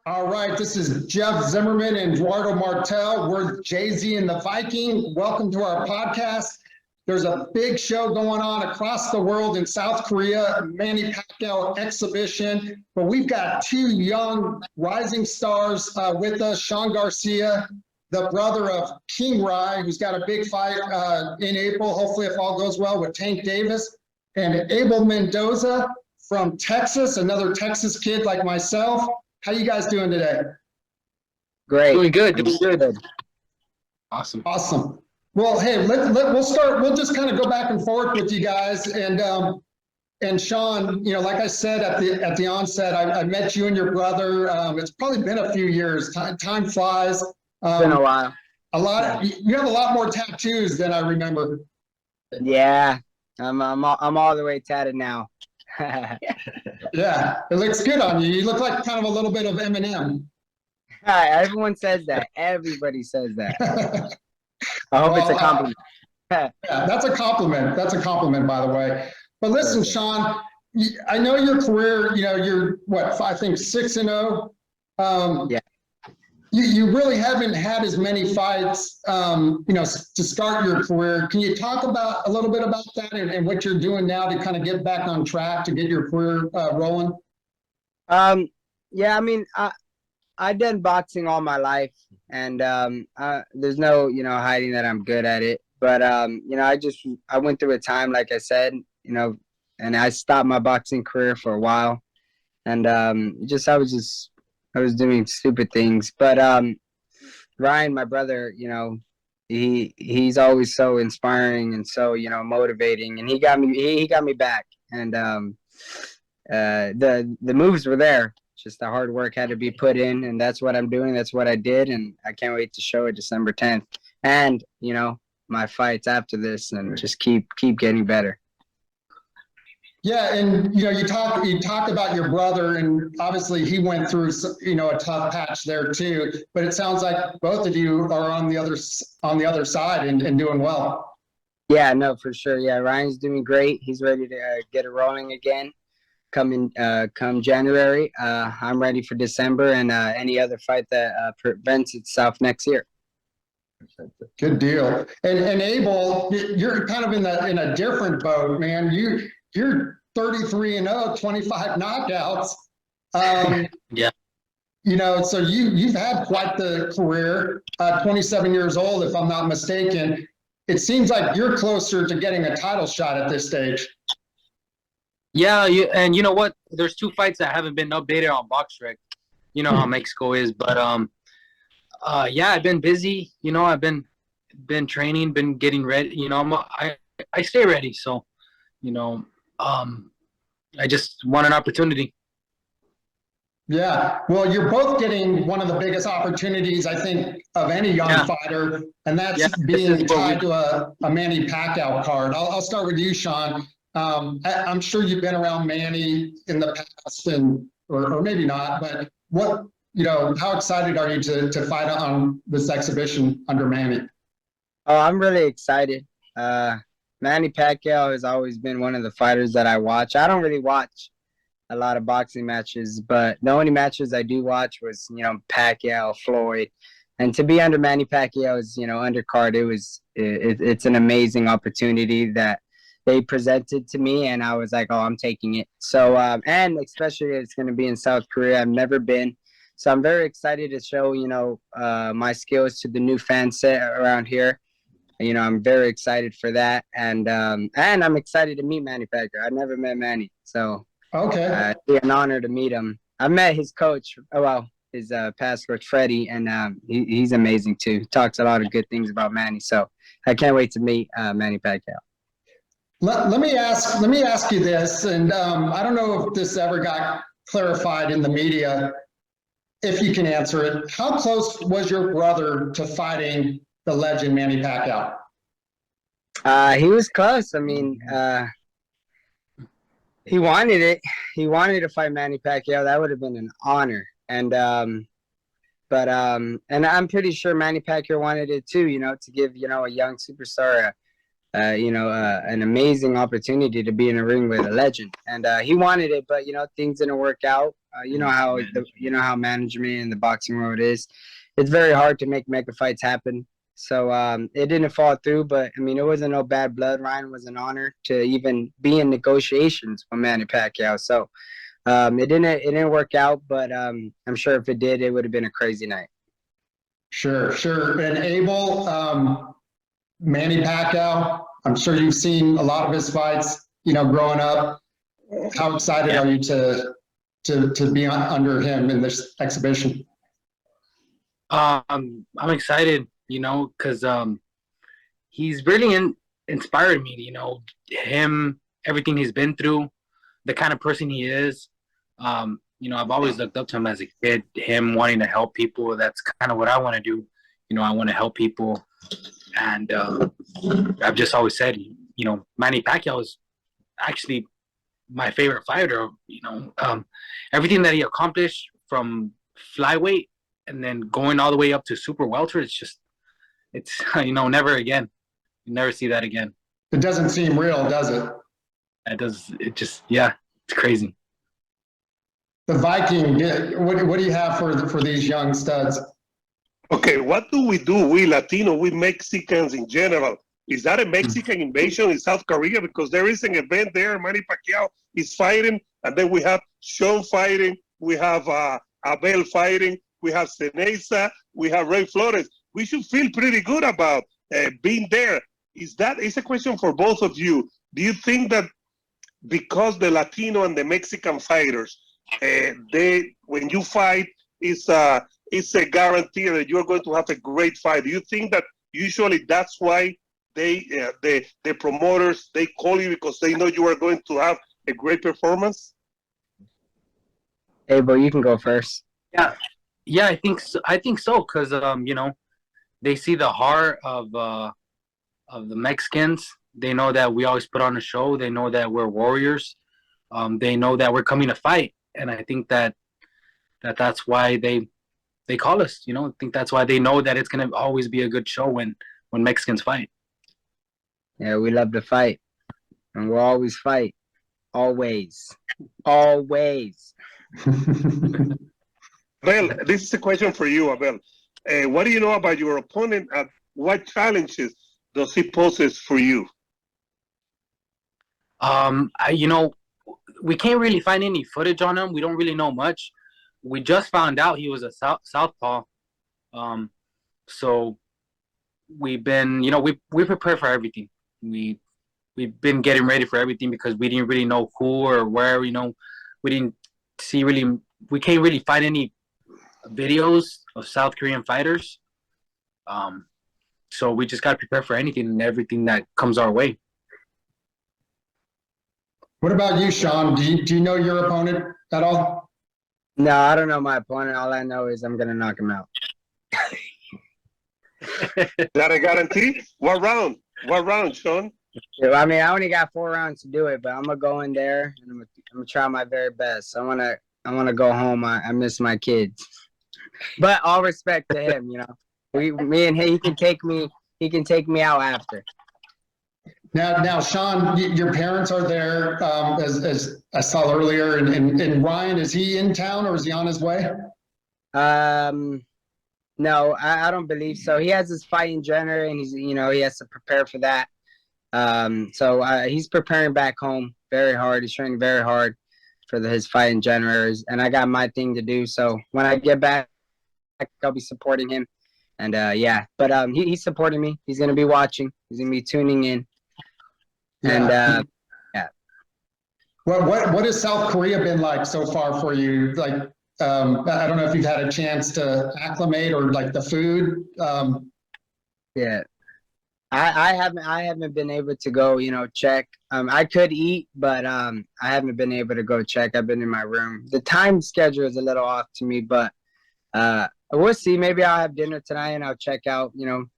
All right, this is Jeff Zimmerman and Eduardo Martel. We're Jay-Z and the Viking. Welcome to our podcast. There's a big show going on across the world in South Korea, Manny Pacquiao exhibition. But we've got two young rising stars with us, Sean Garcia, the brother of King Rai, who's got a big fight in April, hopefully if all goes well, with Tank Davis, and Abel Mendoza from Texas, another Texas kid like myself. How you guys doing today? Great. Doing good. Doing good. Awesome. Well, hey, we'll start. We'll just kind of go back and forth with you guys. And Sean, like I said at the onset, I met you and your brother. It's probably been a few years. Time flies. It's been a while. You have a lot more tattoos than I remember. Yeah, I'm all the way tatted now. Yeah, it looks good on you. You look like kind of a little bit of Eminem. Everyone says that. Everybody says that. I hope it's a compliment. Yeah, that's a compliment. That's a compliment, by the way. But listen, Sean, I know your career, you're what, I think 6-0. Yeah. You really haven't had as many fights, to start your career. Can you talk about a little bit about that and what you're doing now to kind of get back on track to get your career rolling? Yeah, I mean, I've done boxing all my life, and there's no, hiding that I'm good at it. But I went through a time, like I said, and I stopped my boxing career for a while, and I was doing stupid things. But Ryan, my brother, he's always so inspiring and so, motivating, and he got me back. And the moves were there. Just the hard work had to be put in, and that's what I'm doing. That's what I did, and I can't wait to show it December 10th. And, my fights after this, and just keep getting better. Yeah, and you talked about your brother, and obviously he went through a tough patch there too. But it sounds like both of you are on the other side and doing well. Yeah, no, for sure. Yeah, Ryan's doing great. He's ready to get it rolling again. Come January. I'm ready for December and any other fight that presents itself next year. Good deal. And Abel, you're kind of in a different boat, man. You're 33-0, 25 knockouts. Yeah. So you've had quite the career. 27 years old, if I'm not mistaken. It seems like you're closer to getting a title shot at this stage. Yeah, and you know what? There's two fights that haven't been updated on BoxRec. You know how Mexico is, but yeah, I've been busy. I've been training, been getting ready. I stay ready. So, I just want an opportunity. Yeah, well, you're both getting one of the biggest opportunities, I think, of any young fighter, and that's being tied to a Manny Pacquiao card. I'll start with you, Sean. I'm sure you've been around Manny in the past, or maybe not, but how excited are you to fight on this exhibition under Manny? Oh, I'm really excited. Manny Pacquiao has always been one of the fighters that I watch. I don't really watch a lot of boxing matches, but the only matches I do watch was, Pacquiao, Floyd. And to be under Manny Pacquiao's, undercard, it's an amazing opportunity that they presented to me, and I was like, oh, I'm taking it. So, and especially it's going to be in South Korea. I've never been. So I'm very excited to show, my skills to the new fan set around here. I'm very excited for that. And I'm excited to meet Manny Pacquiao. I've never met Manny. So okay, it'd be an honor to meet him. I met his coach, his past coach, Freddie, and he's amazing too. He talks a lot of good things about Manny. So I can't wait to meet Manny Pacquiao. Let me ask you this, and I don't know if this ever got clarified in the media. If you can answer it, how close was your brother to fighting the legend Manny Pacquiao? He was close. I mean, he wanted it. He wanted to fight Manny Pacquiao. That would have been an honor. And I'm pretty sure Manny Pacquiao wanted it too. To give a young superstar an amazing opportunity to be in a ring with a legend. And he wanted it, but, things didn't work out. how management in the boxing world is. It's very hard to make mega fights happen. So it didn't fall through, but I mean, it wasn't no bad blood. Ryan was an honor to even be in negotiations with Manny Pacquiao. So it didn't work out, but I'm sure if it did, it would have been a crazy night. Sure, sure. And Abel, Manny Pacquiao, I'm sure you've seen a lot of his fights, growing up. How excited are you to be under him in this exhibition? I'm excited, because he's really inspired me. Him, everything he's been through, the kind of person he is. I've always looked up to him as a kid. Him wanting to help people, that's kind of what I want to do. I want to help people, and I've just always said, Manny Pacquiao is actually my favorite fighter. Everything that he accomplished from flyweight and then going all the way up to super welter, it's never again. You never see that again. It doesn't seem real, does it? It does. It's crazy. The Viking, what do you have for these young studs? Okay, what do? We Latino, we Mexicans in general. Is that a Mexican invasion in South Korea? Because there is an event there. Manny Pacquiao is fighting, and then we have Sean fighting. We have Abel fighting. We have Ceneza. We have Ray Flores. We should feel pretty good about being there. It's a question for both of you. Do you think that because the Latino and the Mexican fighters, when you fight, it's a guarantee that you're going to have a great fight? Do you think that usually that's why the promoters, they call you because they know you are going to have a great performance? Hey, but you can go first. Yeah, I think so, because they see the heart of the Mexicans. They know that we always put on a show. They know that we're warriors. They know that we're coming to fight, and I think that's why they call us. I think that's why they know that it's gonna always be a good show when Mexicans fight. Yeah, we love to fight, and we'll always fight. Always. Always. Abel, this is a question for you, Abel. What do you know about your opponent, and what challenges does he poses for you? We can't really find any footage on him. We don't really know much. We just found out he was a southpaw. So we've been, we prepare for everything. We've been getting ready for everything because we didn't really know who or where. We can't really find any videos of South Korean fighters. So we just got to prepare for anything and everything that comes our way. What about you, Sean? Do you know your opponent at all? No, I don't know my opponent. All I know is I'm going to knock him out. Is that a guarantee? What round? What round, Sean? I mean, I only got 4 rounds to do it, but I'm going to go in there and I'm going to try my very best. I want to go home. I miss my kids. But all respect to him, me and he can take me out after. Now, Sean, your parents are there, as I saw earlier, and Ryan, is he in town or is he on his way? No, I don't believe so. He has his fight in January, and he has to prepare for that. So he's preparing back home very hard. He's training very hard for his fight in January, and I got my thing to do. So when I get back, I'll be supporting him. And but he's supporting me. He's gonna be watching. He's gonna be tuning in. Yeah. And What has South Korea been like so far for you? Like, I don't know if you've had a chance to acclimate or like the food. Yeah, I haven't been able to go, check. I could eat, but I haven't been able to go check. I've been in my room. The time schedule is a little off to me, but we'll see. Maybe I'll have dinner tonight and I'll check out,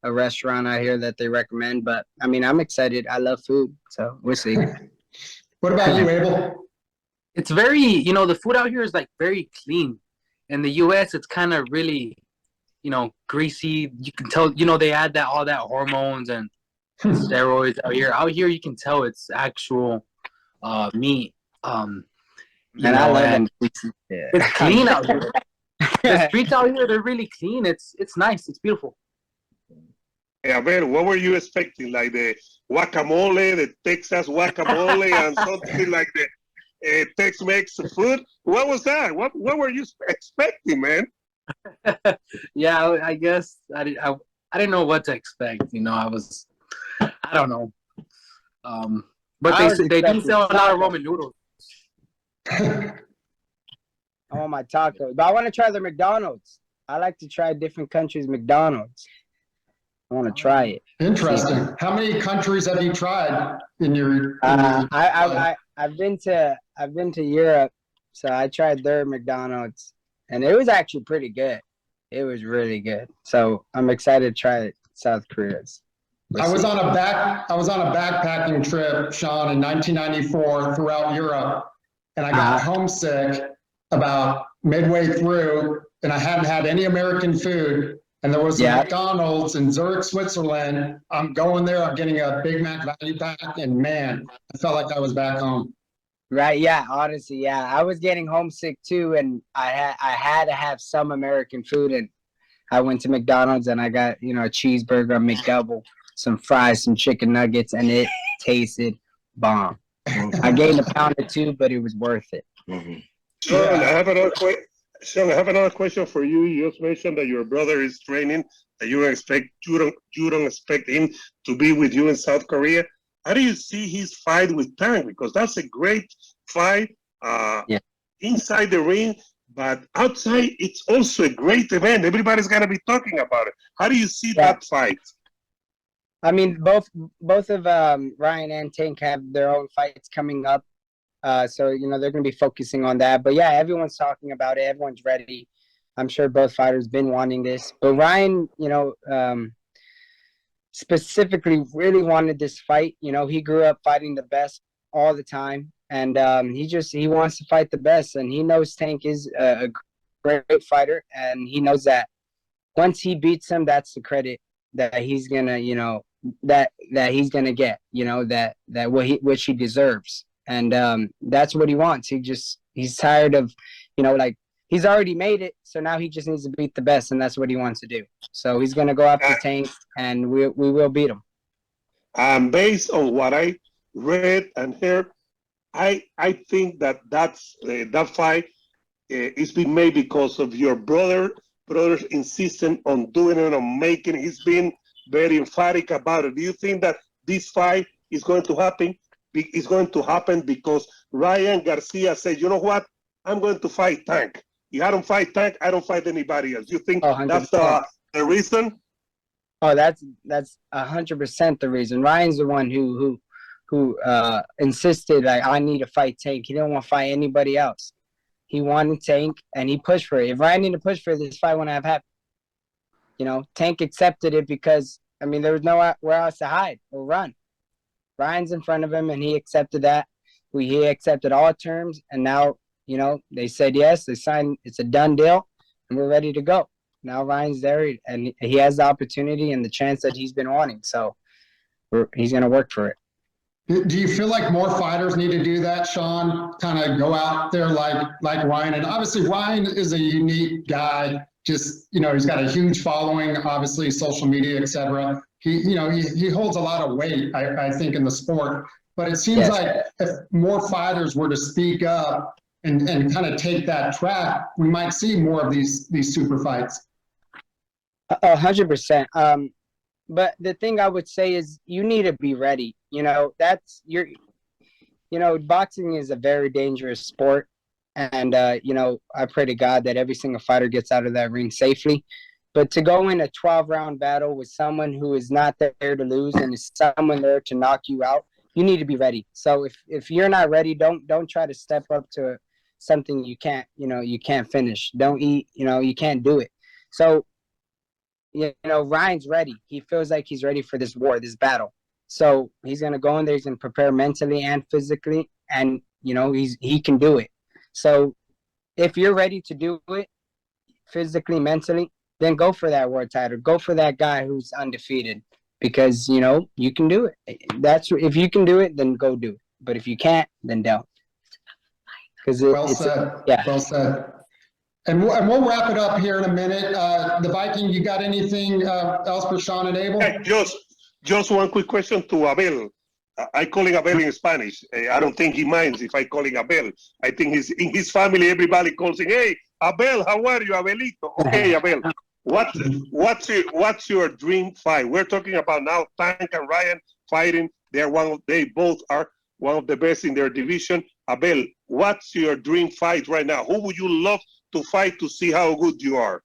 a restaurant out here that they recommend. But I mean, I'm excited. I love food, so we'll see. What about you, Abel? It's very, the food out here is like very clean. In the U.S., it's kind of really, greasy. You can tell, they add all that hormones and steroids out here. Out here, you can tell it's actual meat. And I love them. It's clean out here. The streets out here, they're really clean. It's nice. It's beautiful. Yeah, man, what were you expecting? Like the guacamole, the Texas guacamole, and something like the Tex-Mex food? What was that? What were you expecting, man? Yeah, I guess I didn't know what to expect. I don't know. But they do sell a lot of ramen noodles. I want my tacos, but I want to try the McDonald's. I like to try different countries' McDonald's. I want to try it. Interesting. How many countries have you tried in your? I've been to Europe, so I tried their McDonald's, and it was actually pretty good. It was really good. So I'm excited to try South Korea's. I was on a backpacking trip, Sean, in 1994 throughout Europe, and I got homesick about midway through, and I hadn't had any American food. And there was a McDonald's in Zurich, Switzerland. I'm going there. I'm getting a Big Mac value pack, and man, I felt like I was back home. Right? Yeah. Honestly, yeah. I was getting homesick too, and I had to have some American food, and I went to McDonald's and I got a cheeseburger, a McDouble, some fries, some chicken nuggets, and it tasted bomb. I gained a pound or two, but it was worth it. Mm-hmm. Sean, I have another question for you. You just mentioned that your brother is training, that you don't expect him to be with you in South Korea. How do you see his fight with Tank? Because that's a great fight inside the ring, but outside it's also a great event. Everybody's gonna be talking about it. How do you see that fight? I mean, both of Ryan and Tank have their own fights coming up. So, they're going to be focusing on that. But, yeah, everyone's talking about it. Everyone's ready. I'm sure both fighters been wanting this. But Ryan, specifically really wanted this fight. He grew up fighting the best all the time. And he wants to fight the best. And he knows Tank is a great fighter. And he knows that once he beats him, that's the credit that he's going to, that he's going to get, that which he deserves. And that's what he wants. He's tired of, he's already made it. So now he just needs to beat the best, and that's what he wants to do. So he's going to go after Tank, and we will beat him. Based on what I read and heard, I think that fight is being made because of your brother's insisting on doing it, on making it. He's been very emphatic about it. Do you think that this fight is going to happen? It's going to happen because Ryan Garcia said, you know what? I'm going to fight Tank. If I don't fight Tank, I don't fight anybody else. You think that's the reason? Oh, that's 100% the reason. Ryan's the one who insisted, I need to fight Tank. He didn't want to fight anybody else. He wanted Tank, and he pushed for it. If Ryan didn't push for it, this fight wouldn't have happened. Tank accepted it because, there was nowhere else to hide or run. Ryan's in front of him, and he accepted that. He accepted all terms, and now, they said yes. They signed. It's a done deal, and we're ready to go. Now Ryan's there, and he has the opportunity and the chance that he's been wanting. So he's going to work for it. Do you feel like more fighters need to do that, Sean? Kind of go out there like Ryan, and obviously Ryan is a unique guy. Just he's got a huge following, obviously social media, etc. He holds a lot of weight, I think, in the sport. But it seems like if more fighters were to speak up and kind of take that track, we might see more of these super fights. 100%. But the thing I would say is you need to be ready. Boxing is a very dangerous sport. And, I pray to God that every single fighter gets out of that ring safely. But to go in a 12-round battle with someone who is not there to lose and is someone there to knock you out, you need to be ready. So if you're not ready, don't try to step up to something you can't finish. Don't eat, you can't do it. So, Ryan's ready. He feels like he's ready for this war, this battle. So he's going to go in there. He's going to prepare mentally and physically, and, he can do it. So if you're ready to do it physically, mentally, then go for that world title. Go for that guy who's undefeated because, you can do it. If you can do it, then go do it. But if you can't, then don't. because Well said. yeah. Well said. And we'll wrap it up here in a minute. The Viking, you got anything else for Sean and Abel? Hey, just one quick question to Abel. I call him Abel in Spanish. I don't think he minds if I call him Abel. I think in his family, everybody calls him, hey, Abel, how are you, Abelito? Okay, Abel. What's your dream fight? We're talking about now Tank and Ryan fighting. They both are one of the best in their division. Abel, what's your dream fight right now? Who would you love to fight to see how good you are?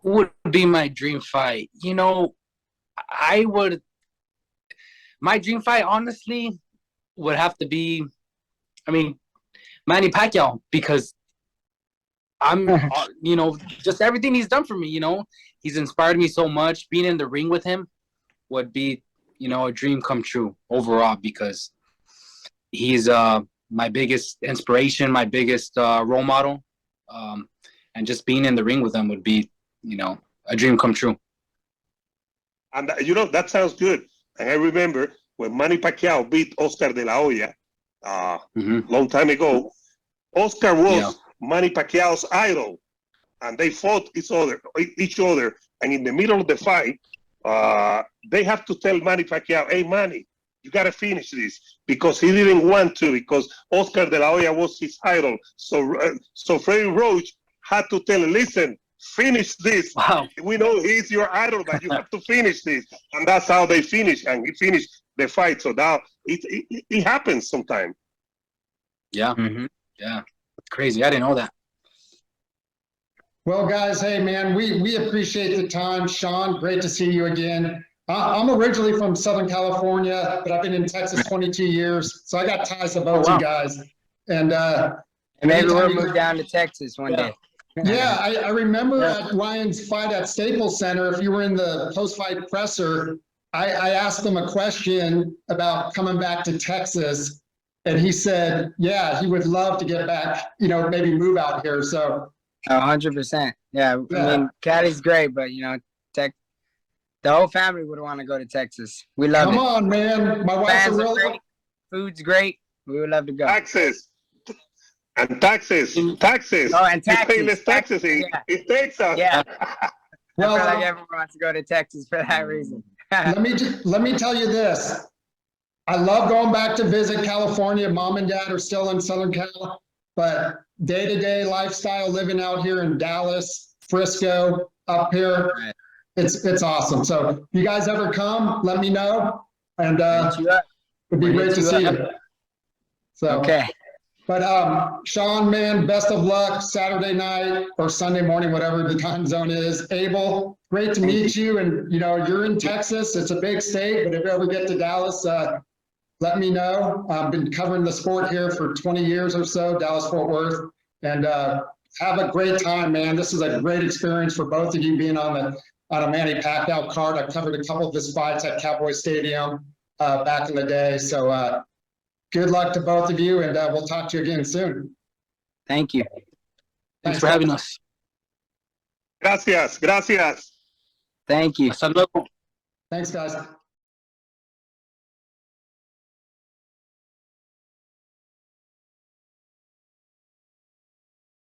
Who would be my dream fight? You know, my dream fight, honestly, would have to be, Manny Pacquiao, because you know, just everything he's done for me, you know, he's inspired me so much. Being in the ring with him would be, you know, a dream come true overall, because he's my biggest inspiration, my biggest role model. And just being in the ring with him would be, you know, a dream come true. And, you know, that sounds good. And I remember when Manny Pacquiao beat Oscar de la Hoya long time ago, Oscar was Manny Pacquiao's idol. And they fought each other. And in the middle of the fight, they have to tell Manny Pacquiao, hey, Manny, you got to finish this, because he didn't want to, because Oscar de la Hoya was his idol. So Freddie Roach had to tell him, listen, finish this. Wow. We know he's your idol, but you have to finish this. And that's how they finished, and he finished the fight. So now it happens sometimes. Yeah. Yeah. Crazy. I didn't know that. Well, guys, hey, man, we appreciate the time. Sean, great to see you again. I'm originally from Southern California, but I've been in Texas 22 years, so I got ties to both you guys. And maybe we'll move down to Texas one day. Yeah, I remember at Ryan's fight at Staples Center, if you were in the post-fight presser, I asked him a question about coming back to Texas, and he said, yeah, he would love to get back, you know, maybe move out here. So 100%. Yeah, I mean, Cali's great, but, you know, the whole family would want to go to Texas. We love it. Come on, man. My wife's Fans a real... great. Food's great. We would love to go. Taxes. And taxes. Oh, and taxes. You pay less taxes in Texas. Yeah. Well, I feel like everyone wants to go to Texas for that reason. let me tell you this. I love going back to visit California. Mom and dad are still in Southern Cal, but day-to-day lifestyle living out here in Dallas, Frisco, up here, it's awesome. So if you guys ever come, let me know, and it'd be great to see you. So okay. But Sean, man, best of luck Saturday night or Sunday morning, whatever the time zone is. Abel, great to meet you. And, you know, you're in Texas. It's a big state, but if you ever get to Dallas, let me know. I've been covering the sport here for 20 years or so, Dallas-Fort Worth. And have a great time, man. This is a great experience for both of you being on a Manny Pacquiao card. I covered a couple of his fights at Cowboy Stadium back in the day. So good luck to both of you, and we'll talk to you again soon. Thank you. Thanks for having us. Gracias. Thank you. Hasta luego. Thanks, guys.